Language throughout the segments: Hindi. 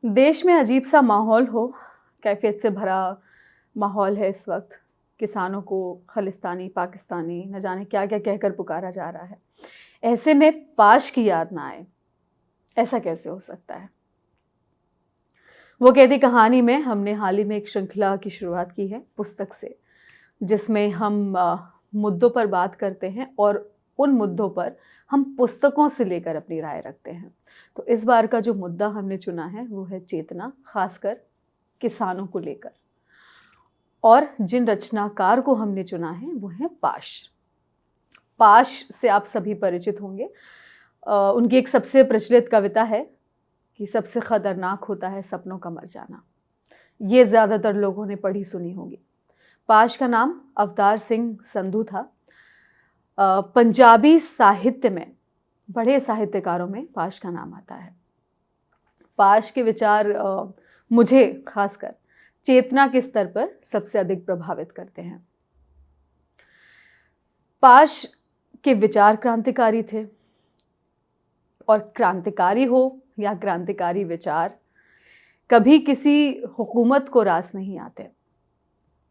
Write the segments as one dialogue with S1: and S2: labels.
S1: देश में अजीब सा माहौल हो, कैफियत से भरा माहौल है इस वक्त। किसानों को खालिस्तानी, पाकिस्तानी, न जाने क्या क्या कहकर पुकारा जा रहा है। ऐसे में पाश की याद ना आए, ऐसा कैसे हो सकता है? वो कहती कहानी में हमने हाल ही में एक श्रृंखला की शुरुआत की है पुस्तक से, जिसमें हम मुद्दों पर बात करते हैं और उन मुद्दों पर हम पुस्तकों से लेकर अपनी राय रखते हैं। तो इस बार का जो मुद्दा हमने चुना है वो है चेतना, खासकर किसानों को लेकर। और जिन रचनाकार को हमने चुना है वो है पाश। पाश से आप सभी परिचित होंगे। उनकी एक सबसे प्रचलित कविता है कि सबसे खतरनाक होता है सपनों का मर जाना। ये ज़्यादातर लोगों ने पढ़ी सुनी होगी। पाश का नाम अवतार सिंह संधू था। पंजाबी साहित्य में बड़े साहित्यकारों में पाश का नाम आता है। पाश के विचार मुझे खासकर चेतना के स्तर पर सबसे अधिक प्रभावित करते हैं। पाश के विचार क्रांतिकारी थे, और क्रांतिकारी हो या क्रांतिकारी विचार कभी किसी हुकूमत को रास नहीं आते।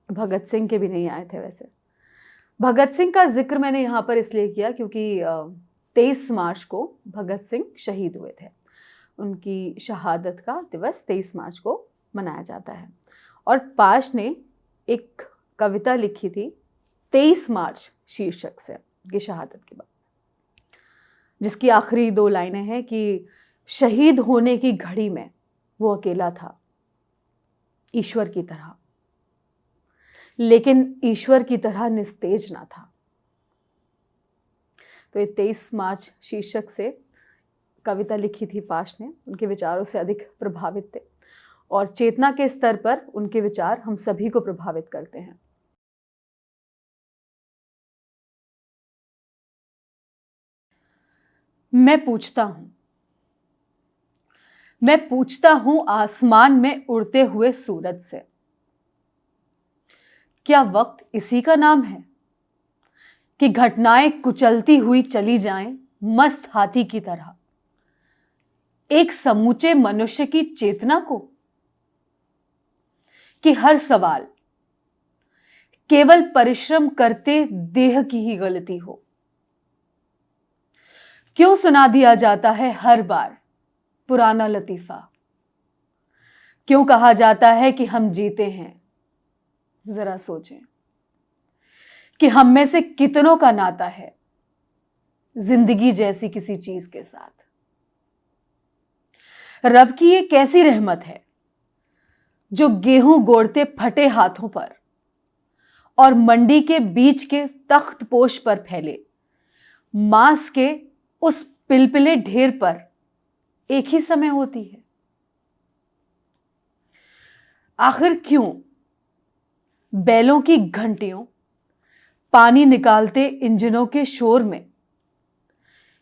S1: भगत सिंह के भी नहीं आए थे। वैसे भगत सिंह का जिक्र मैंने यहाँ पर इसलिए किया क्योंकि 23 मार्च को भगत सिंह शहीद हुए थे। उनकी शहादत का दिवस 23 मार्च को मनाया जाता है। और पाश ने एक कविता लिखी थी 23 मार्च शीर्षक से, उनकी शहादत के बाद, जिसकी आखिरी 2 लाइनें हैं कि शहीद होने की घड़ी में वो अकेला था ईश्वर की तरह, लेकिन ईश्वर की तरह निस्तेज ना था। तो ये 23 मार्च शीर्षक से कविता लिखी थी पाश ने। उनके विचारों से अधिक प्रभावित थे, और चेतना के स्तर पर उनके विचार हम सभी को प्रभावित करते हैं। मैं पूछता हूं आसमान में उड़ते हुए सूरज से, क्या वक्त इसी का नाम है कि घटनाएं कुचलती हुई चली जाएं मस्त हाथी की तरह एक समूचे मनुष्य की चेतना को, कि हर सवाल केवल परिश्रम करते देह की ही गलती हो। क्यों सुना दिया जाता है हर बार पुराना लतीफा, क्यों कहा जाता है कि हम जीते हैं? जरा सोचें कि हम में से कितनों का नाता है जिंदगी जैसी किसी चीज के साथ। रब की ये कैसी रहमत है जो गेहूं गोड़ते फटे हाथों पर और मंडी के बीच के तख्तपोश पर फैले मांस के उस पिलपिले ढेर पर एक ही समय होती है। आखिर क्यों बैलों की घंटियों, पानी निकालते इंजनों के शोर में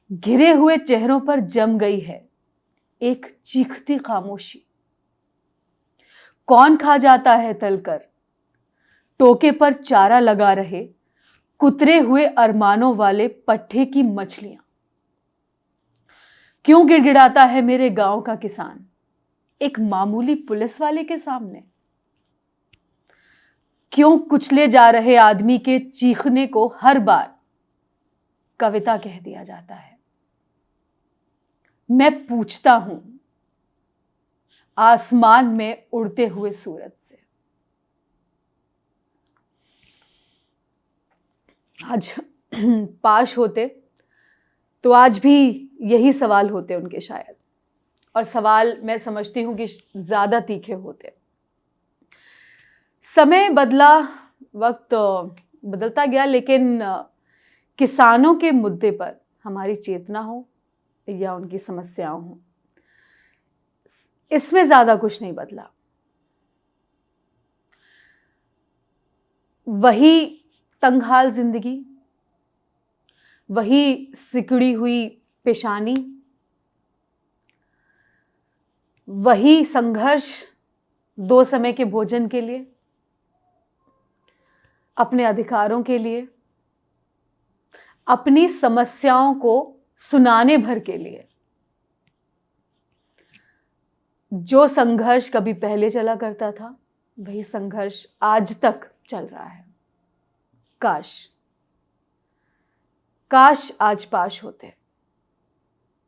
S1: घिरे हुए चेहरों पर जम गई है एक चीखती खामोशी? कौन खा जाता है तलकर टोके पर चारा लगा रहे कुतरे हुए अरमानों वाले पट्टे की मछलियां? क्यों गिड़गिड़ाता है मेरे गांव का किसान एक मामूली पुलिस वाले के सामने? क्यों कुचले जा रहे आदमी के चीखने को हर बार कविता कह दिया जाता है? मैं पूछता हूं आसमान में उड़ते हुए सूरज से। आज पाश होते तो आज भी यही सवाल होते उनके शायद, और सवाल मैं समझती हूं कि ज्यादा तीखे होते। समय बदला, वक्त बदलता गया, लेकिन किसानों के मुद्दे पर हमारी चेतना हो या उनकी समस्याओं हो, इसमें ज्यादा कुछ नहीं बदला। वही तंगहाल जिंदगी, वही सिकुड़ी हुई पेशानी, वही संघर्ष 2 समय के भोजन के लिए, अपने अधिकारों के लिए, अपनी समस्याओं को सुनाने भर के लिए। जो संघर्ष कभी पहले चला करता था वही संघर्ष आज तक चल रहा है। काश आज पाश होते।